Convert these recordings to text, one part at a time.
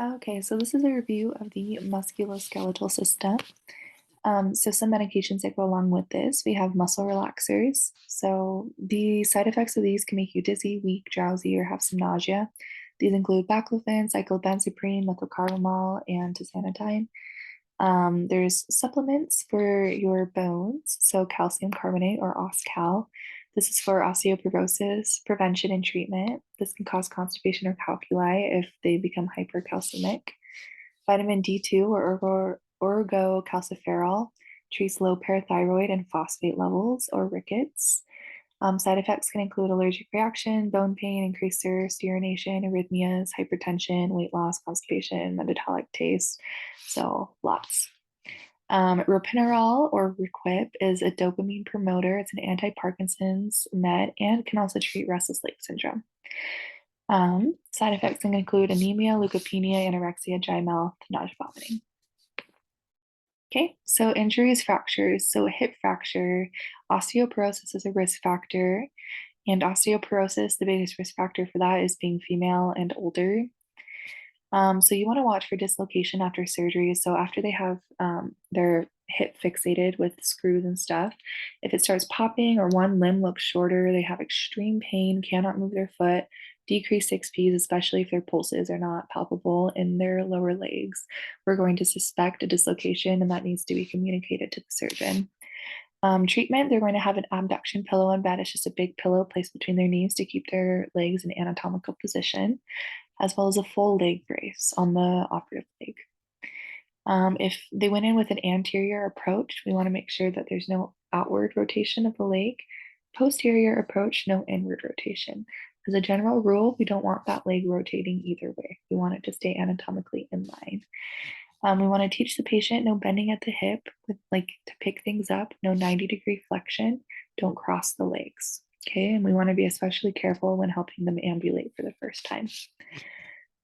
Okay, so this is a review of the musculoskeletal system. So some medications that go along with this, we have muscle relaxers. So the side effects of these can make you dizzy, weak, drowsy, or have some nausea. These include baclofen, cyclobenzaprine, methylcarbamol, and tizanidine. There's supplements for your bones, so calcium carbonate or OsCal. This is for osteoporosis prevention and treatment. This can cause constipation or calculi if they become hypercalcemic. Vitamin D2 or orgocalciferol treats low parathyroid and phosphate levels or rickets. Side effects can include allergic reaction, bone pain, increased thirst, urination, arrhythmias, hypertension, weight loss, constipation, metabolic taste. So lots. Ropinirole or Requip is a dopamine promoter. It's an anti-Parkinson's med and can also treat restless leg syndrome. Side effects can include anemia, leukopenia, anorexia, dry mouth, nausea, vomiting. Okay, so injuries, fractures. So a hip fracture, osteoporosis is a risk factor, and osteoporosis, the biggest risk factor for that is being female and older. So you want to watch for dislocation after surgery. So after they have their hip fixated with screws and stuff, if it starts popping or one limb looks shorter, they have extreme pain, cannot move their foot, decreased 6Ps, especially if their pulses are not palpable in their lower legs, we're going to suspect a dislocation and that needs to be communicated to the surgeon. Treatment, they're going to have an abduction pillow in bed. It's just a big pillow placed between their knees to keep their legs in anatomical position, as well as a full leg brace on the operative leg. If they went in with an anterior approach, we want to make sure that there's no outward rotation of the leg. Posterior approach, no inward rotation. As a general rule, we don't want that leg rotating either way. We want it to stay anatomically in line. We want to teach the patient no bending at the hip, with like to pick things up, no 90-degree flexion, don't cross the legs. Okay, and we want to be especially careful when helping them ambulate for the first time.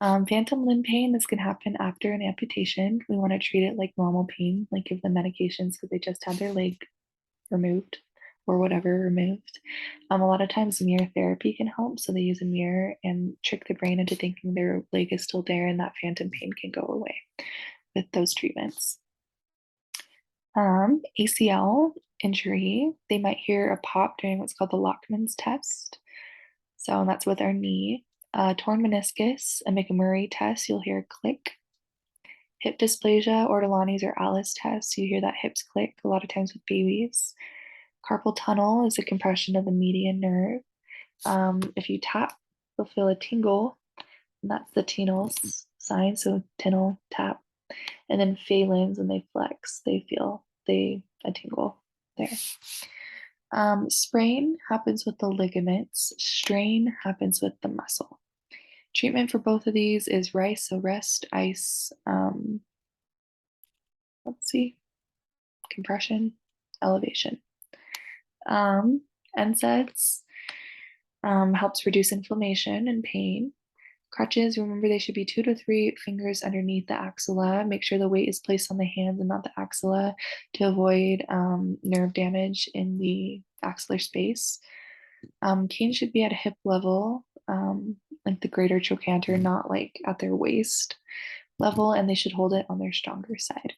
Phantom limb pain, this can happen after an amputation. We want to treat it like normal pain, like give them medications because they just had their leg removed or whatever removed. A lot of times mirror therapy can help. So they use a mirror and trick the brain into thinking their leg is still there and that phantom pain can go away with those treatments. ACL injury, they might hear a pop during what's called the Lockman's test. So that's with our knee. Torn meniscus, a McMurray test, you'll hear a click. Hip dysplasia, Ortolani's or Alice test, you hear that hips click a lot of times with babies. Carpal tunnel is a compression of the median nerve. If you tap, you'll feel a tingle, and that's the Tinel's sign, so tingle, tap. And then phalanx, when they flex, they feel a tingle there. Sprain happens with the ligaments. Strain happens with the muscle. Treatment for both of these is RICE, so rest, ice, let's see, compression, elevation. NSAIDs helps reduce inflammation and pain. Crutches, remember they should be 2 to 3 fingers underneath the axilla. Make sure the weight is placed on the hands and not the axilla to avoid nerve damage in the axillar space. Cane should be at a hip level, like the greater trochanter, not like at their waist level, and they should hold it on their stronger side.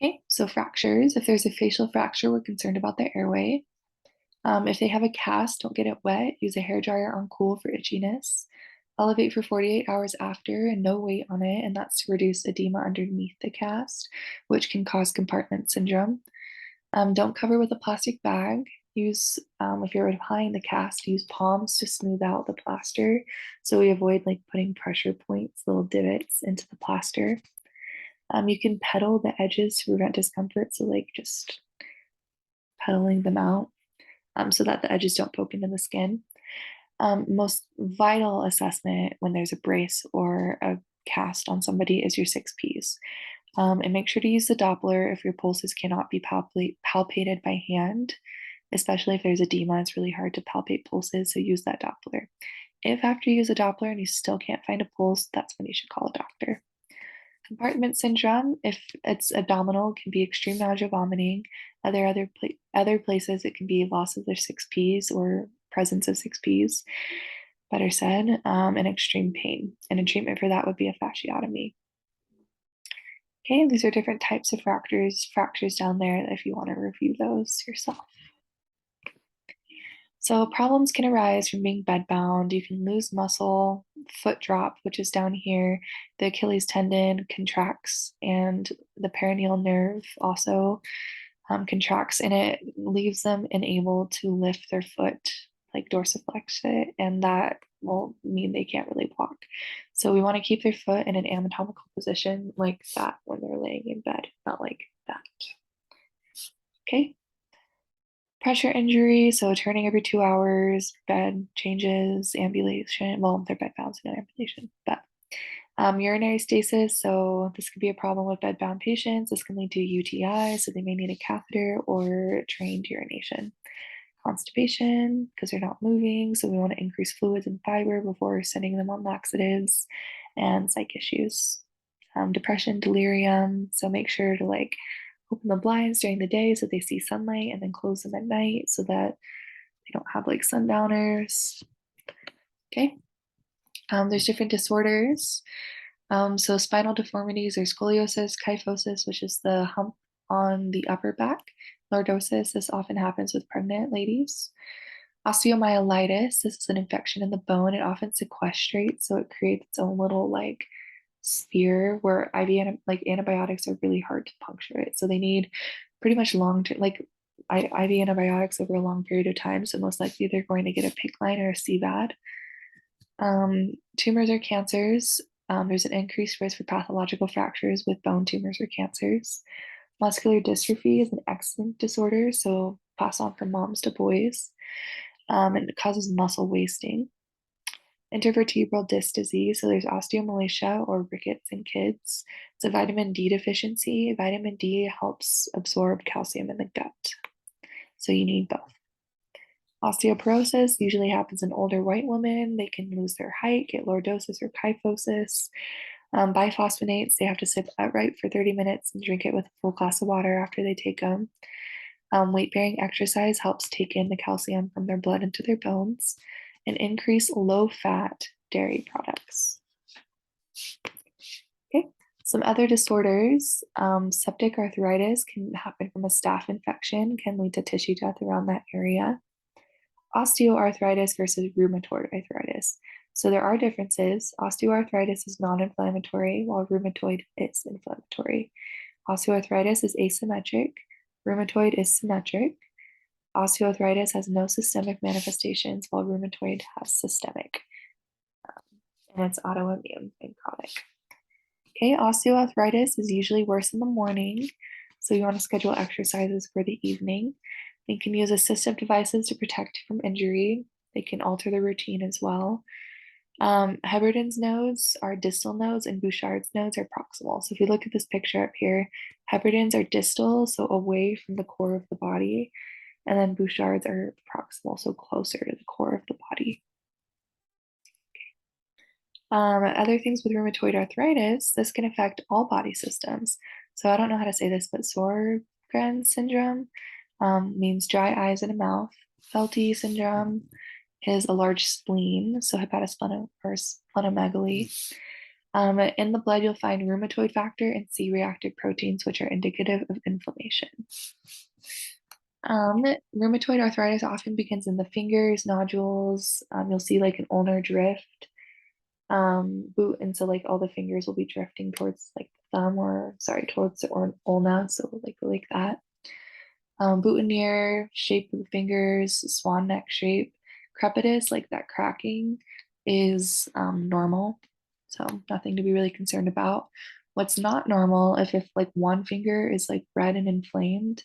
Okay, so fractures. If there's a facial fracture, we're concerned about the airway. If they have a cast, don't get it wet. Use a hairdryer on cool for itchiness. Elevate for 48 hours after and no weight on it, and that's to reduce edema underneath the cast, which can cause compartment syndrome. Don't cover with a plastic bag. Use, if you're applying the cast, use palms to smooth out the plaster. So we avoid like putting pressure points, little divots into the plaster. You can pedal the edges to prevent discomfort. So like just pedaling them out so that the edges don't poke into the skin. Most vital assessment when there's a brace or a cast on somebody is your 6Ps. And make sure to use the Doppler if your pulses cannot be palpated by hand, especially if there's edema. It's really hard to palpate pulses, so use that Doppler. If after you use a Doppler and you still can't find a pulse, that's when you should call a doctor. Compartment syndrome, if it's abdominal, can be extreme nausea, vomiting. Other places, it can be loss of their 6Ps or presence of 6Ps. better said, and extreme pain. And a treatment for that would be a fasciotomy. Okay, and these are different types of fractures down there if you want to review those yourself. So problems can arise from being bedbound. You can lose muscle, foot drop, which is down here. The Achilles tendon contracts, and the peroneal nerve also contracts, and it leaves them unable to lift their foot, like dorsiflex it, and that will mean they can't really walk. So we want to keep their foot in an anatomical position like that when they're laying in bed, not like that. Okay. Pressure injury, so turning every 2 hours, bed changes, ambulation. Well, they're bedbound, so no ambulation, but urinary stasis, so this could be a problem with bedbound patients. This can lead to UTI, so they may need a catheter or trained urination. Constipation, because they're not moving, so we want to increase fluids and fiber before sending them on laxatives, and psych issues. Depression, delirium, so make sure to like open the blinds during the day so they see sunlight and then close them at night so that they don't have like sundowners. Okay. There's different disorders. So spinal deformities or scoliosis, kyphosis, which is the hump on the upper back. Lordosis, this often happens with pregnant ladies. Osteomyelitis, this is an infection in the bone. It often sequestrates, so it creates its own little like sphere where like antibiotics are really hard to puncture it. So they need pretty much long-term, like IV antibiotics over a long period of time. So most likely they're going to get a PICC line or a CVAD. Tumors or cancers. There's an increased risk for pathological fractures with bone tumors or cancers. Muscular dystrophy is an X-linked disorder, so passed on from moms to boys, and it causes muscle wasting. Intervertebral disc disease, so there's osteomalacia or rickets in kids. It's a vitamin D deficiency. Vitamin D helps absorb calcium in the gut, so you need both. Osteoporosis usually happens in older white women. They can lose their height, get lordosis or kyphosis. Biphosphonates, they have to sit upright for 30 minutes and drink it with a full glass of water after they take them. Weight-bearing exercise helps take in the calcium from their blood into their bones, and increase low-fat dairy products. Okay, some other disorders. Septic arthritis can happen from a staph infection, can lead to tissue death around that area. Osteoarthritis versus rheumatoid arthritis. So there are differences. Osteoarthritis is non-inflammatory, while rheumatoid is inflammatory. Osteoarthritis is asymmetric. Rheumatoid is symmetric. Osteoarthritis has no systemic manifestations, while rheumatoid has systemic. And it's autoimmune and chronic. Okay, osteoarthritis is usually worse in the morning, so you want to schedule exercises for the evening. They can use assistive devices to protect from injury. They can alter the routine as well. Heberden's nodes are distal nodes and Bouchard's nodes are proximal. So if you look at this picture up here, Heberden's are distal, so away from the core of the body, and then Bouchard's are proximal, so closer to the core of the body. Other things with rheumatoid arthritis, this can affect all body systems. So I don't know how to say this, but Sjögren's syndrome means dry eyes and a mouth. Felty syndrome is a large spleen, so hepatosplenomegaly. In the blood, you'll find rheumatoid factor and C-reactive proteins, which are indicative of inflammation. Rheumatoid arthritis often begins in the fingers, nodules. You'll see like an ulnar drift. And so like all the fingers will be drifting towards like the thumb towards the ulna, so like that. Boutonniere, shape of the fingers, swan neck shape. Crepitus, like that cracking, is normal, so nothing to be really concerned about. What's not normal, if like one finger is like red and inflamed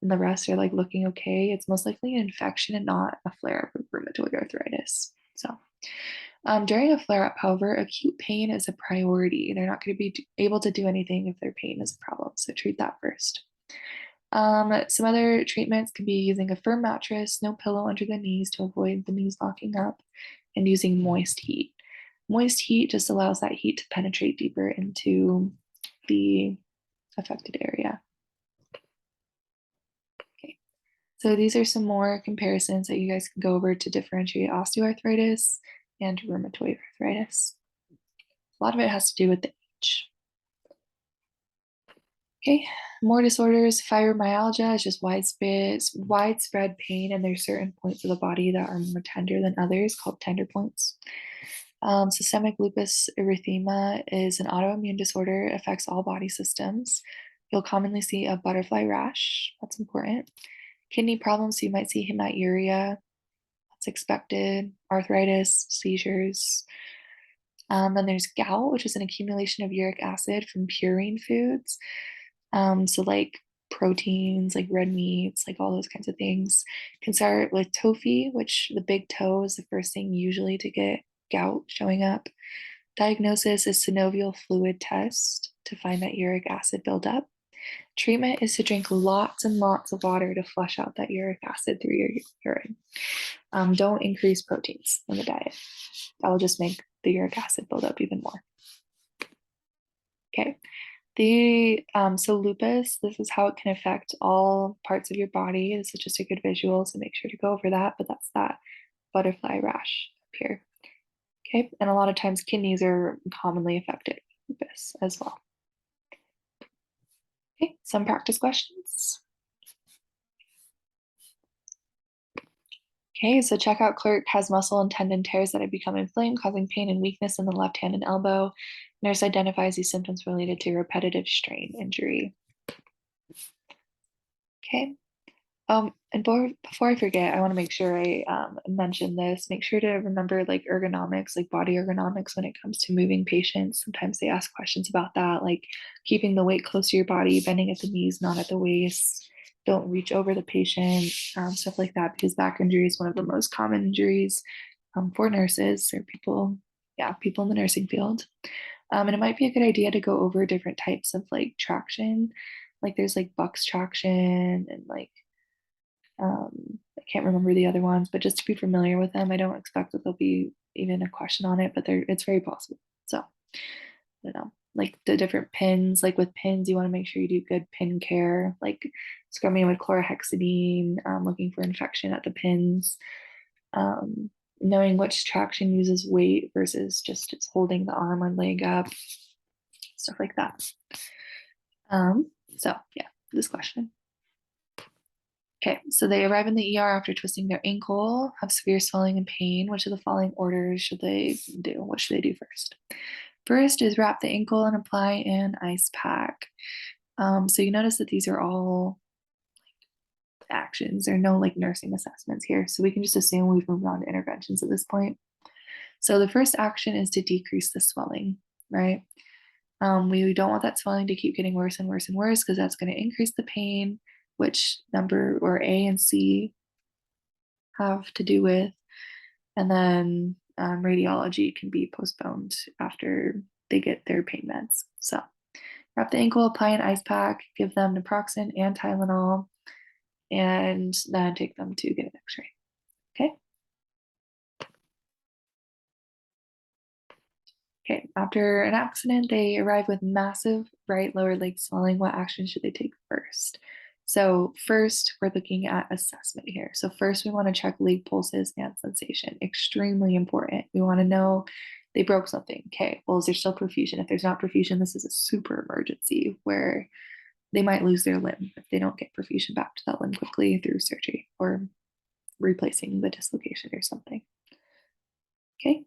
and the rest are like looking okay, it's most likely an infection and not a flare-up of rheumatoid arthritis. So during a flare-up, however, acute pain is a priority. They're not going to be able to do anything if their pain is a problem, so treat that first. Some other treatments can be using a firm mattress, no pillow under the knees to avoid the knees locking up, and using moist heat. Moist heat just allows that heat to penetrate deeper into the affected area. Okay, so these are some more comparisons that you guys can go over to differentiate osteoarthritis and rheumatoid arthritis. A lot of it has to do with the age. Okay, more disorders. Fibromyalgia is just widespread pain, and there's certain points of the body that are more tender than others, called tender points. Systemic lupus erythema is an autoimmune disorder, affects all body systems. You'll commonly see a butterfly rash. That's important. Kidney problems, so you might see hematuria. That's expected. Arthritis, seizures. Then there's gout, which is an accumulation of uric acid from purine foods. So like proteins, like red meats, like all those kinds of things. Can start with tophi, which the big toe is the first thing usually to get gout showing up. Diagnosis is synovial fluid test to find that uric acid buildup. Treatment is to drink lots and lots of water to flush out that uric acid through your urine. Don't increase proteins in the diet. That will just make the uric acid build up even more. Okay. So lupus, this is how it can affect all parts of your body. This is just a good visual, so make sure to go over that. But that's that butterfly rash up here. Okay, and a lot of times kidneys are commonly affected with lupus as well. Okay, some practice questions. Okay, so checkout clerk has muscle and tendon tears that have become inflamed, causing pain and weakness in the left hand and elbow. Nurse identifies these symptoms related to repetitive strain injury. Okay. And before I forget, I want to make sure I mention this. Make sure to remember like ergonomics, like body ergonomics when it comes to moving patients. Sometimes they ask questions about that, like keeping the weight close to your body, bending at the knees, not at the waist. Don't reach over the patient, stuff like that, because back injury is one of the most common injuries for nurses or people in the nursing field. And it might be a good idea to go over different types of like traction. Like there's like Bucks traction and like I can't remember the other ones, but just to be familiar with them. I don't expect that there'll be even a question on it, but it's very possible. So, I don't know, like the different pins, like with pins, you want to make sure you do good pin care, like scrubbing with chlorhexidine, looking for infection at the pins, knowing which traction uses weight versus just it's holding the arm or leg up, stuff like that. So yeah, this question. Okay, so they arrive in the ER after twisting their ankle, have severe swelling and pain. Which of the following orders should they do? What should they do first? First is wrap the ankle and apply an ice pack. So you notice that these are all actions. There are no like nursing assessments here. So we can just assume we've moved on to interventions at this point. So the first action is to decrease the swelling, right? We don't want that swelling to keep getting worse and worse and worse because that's going to increase the pain, which number or A and C have to do with. And then radiology can be postponed after they get their pain meds. So wrap the ankle, apply an ice pack, give them naproxen and Tylenol, and then take them to get an x-ray. Okay. Okay, after an accident, they arrive with massive right lower leg swelling. What action should they take first? So first, we're looking at assessment here. So first, we want to check leg pulses and sensation. Extremely important. We want to know they broke something. Okay, well, is there still perfusion? If there's not perfusion, this is a super emergency where they might lose their limb if they don't get perfusion back to that limb quickly through surgery or replacing the dislocation or something. Okay.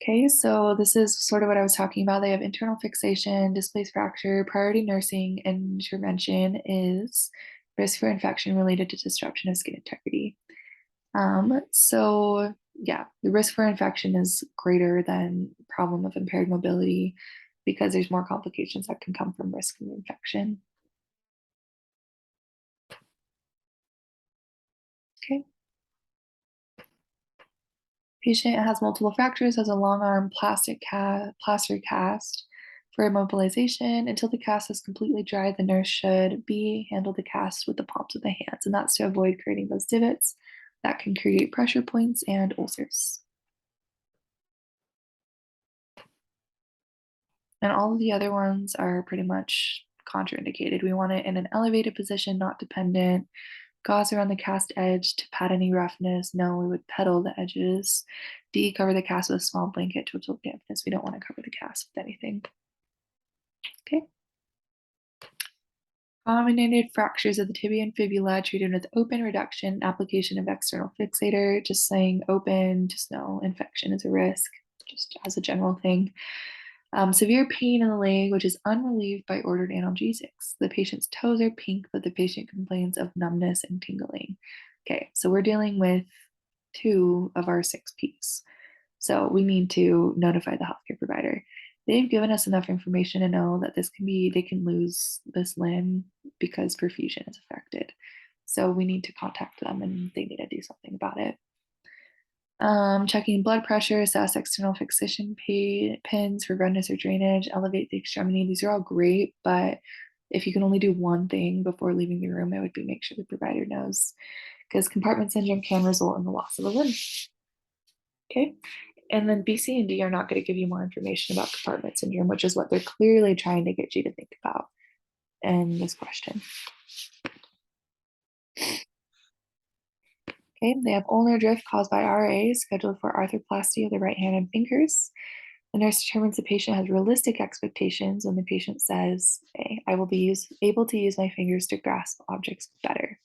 Okay, so this is sort of what I was talking about. They have internal fixation, displaced fracture. Priority nursing intervention is risk for infection related to disruption of skin integrity. So yeah, the risk for infection is greater than problem of impaired mobility because there's more complications that can come from risk of infection. Okay. Patient has multiple fractures, has a long arm plaster cast for immobilization. Until the cast is completely dry, the nurse should handle the cast with the palms of the hands, and that's to avoid creating those divots that can create pressure points and ulcers. And all of the other ones are pretty much contraindicated. We want it in an elevated position, not dependent. Gauze around the cast edge to pad any roughness. No, we would pedal the edges. D, cover the cast with a small blanket to absorb dampness. We don't want to cover the cast with anything. Okay. Comminuted fractures of the tibia and fibula treated with open reduction, application of external fixator. Just saying open, just no infection is a risk, just as a general thing. Severe pain in the leg, which is unrelieved by ordered analgesics. The patient's toes are pink, but the patient complains of numbness and tingling. Okay, so we're dealing with 2 of our 6 Ps. So we need to notify the healthcare provider. They've given us enough information to know that they can lose this limb because perfusion is affected. So we need to contact them and they need to do something about it. Checking blood pressure, assess external fixation pins for redness or drainage, elevate the extremity. These are all great, but if you can only do one thing before leaving the room, it would be make sure the provider knows, because compartment syndrome can result in the loss of a limb. Okay. And then B, C, and D are not going to give you more information about compartment syndrome, which is what they're clearly trying to get you to think about in this question. Okay, they have ulnar drift caused by RA, scheduled for arthroplasty of the right hand and fingers. The nurse determines the patient has realistic expectations when the patient says, okay, I will be able to use my fingers to grasp objects better.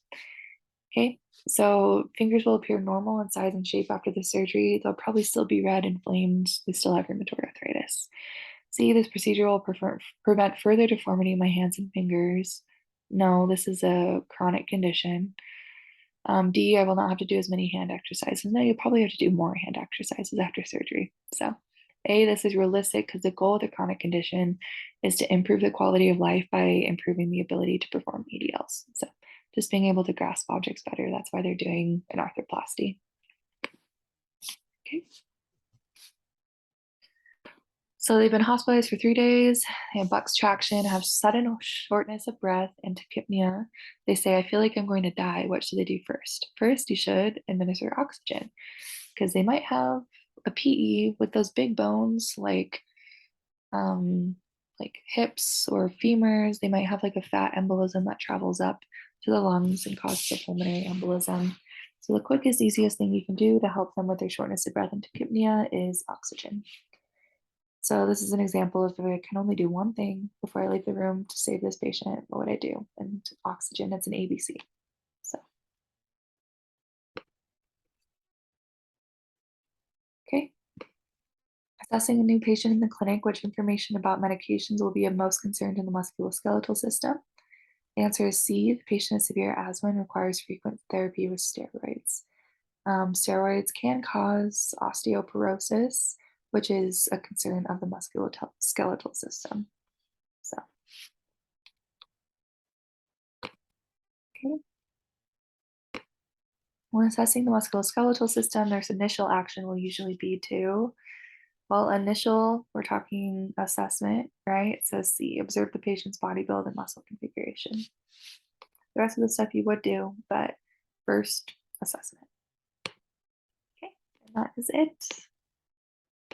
Okay, so fingers will appear normal in size and shape after the surgery. They'll probably still be red, inflamed. They still have rheumatoid arthritis. C, this procedure will prevent further deformity of my hands and fingers. No, this is a chronic condition. D, I will not have to do as many hand exercises. No, you'll probably have to do more hand exercises after surgery. So A, this is realistic because the goal of the chronic condition is to improve the quality of life by improving the ability to perform EDLs. So just being able to grasp objects better, that's why they're doing an arthroplasty. Okay. So they've been hospitalized for 3 days. They have Buck's traction, have sudden shortness of breath and tachypnea. They say, I feel like I'm going to die. What should they do first? First, you should administer oxygen because they might have a PE with those big bones like hips or femurs. They might have like a fat embolism that travels up to the lungs and causes a pulmonary embolism. So the quickest, easiest thing you can do to help them with their shortness of breath and tachypnea is oxygen. So this is an example of if I can only do one thing before I leave the room to save this patient, what would I do? And oxygen, it's an ABC. So, okay. Assessing a new patient in the clinic, which information about medications will be of most concern to the musculoskeletal system? The answer is C. The patient has severe asthma and requires frequent therapy with steroids. Steroids can cause osteoporosis, which is a concern of the musculoskeletal system. So, okay. When assessing the musculoskeletal system, their initial action will usually be to, well, initial, we're talking assessment, right? It says C, observe the patient's body build and muscle configuration. The rest of the stuff you would do, but first assessment. Okay, and that is it.